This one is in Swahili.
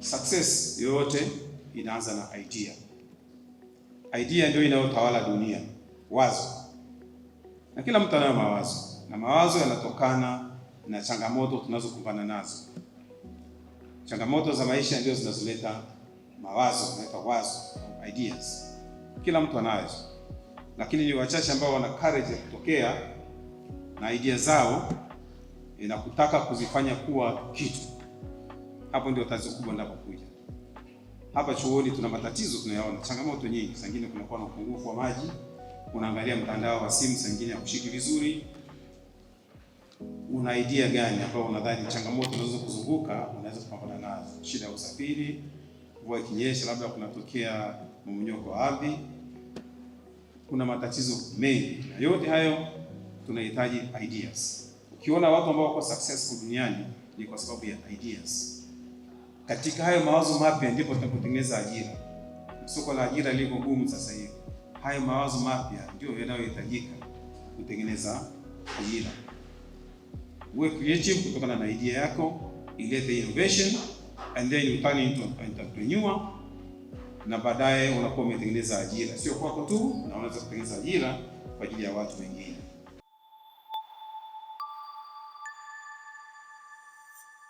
Success yoyote inaanza na idea. Idea ndio inayotawala dunia, wazo. Na kila mtu anayo mawazo, na mawazo yanatokana na changamoto tunazokumbana nazo. Changamoto za maisha ndio zinazoleta mawazo, zinaitwa wazo, ideas. Kila mtu anayo, lakini ni wachache ambao wana courage ya kutokea na idea zao na kutaka kuzifanya kuwa kitu. Hapo ndio tatizo kubwa linapokuja. Hapa chuoni tuna matatizo tunayaona, changamoto nyingi. Sangine kunakuwa na upungufu wa maji, unaangalia mtandao wa simu sangine hakushiki vizuri. Una idea gani ambayo unadhani changamoto unaweza kuzunguka, unaweza kupambana nazo? Shida ya usafiri, mvua ikinyesha labda kunatokea mmomonyoko wa ardhi. Kuna matatizo mengi. Na yote hayo tunahitaji ideas. Ukiona watu ambao wako successful duniani ni kwa sababu ya ideas. Katika hayo mawazo mapya ndipo tunapotengeneza ajira. Soko la ajira liko gumu sasa hivi. Hayo mawazo mapya ndio yanayohitajika kutengeneza ajira. Uwe creative kutokana na idea yako, ilete innovation, and then you turn into an entrepreneur, na baadaye unakuwa umetengeneza ajira. Sio kwako tu, na unaweza kutengeneza ajira kwa ajili ya watu wengine.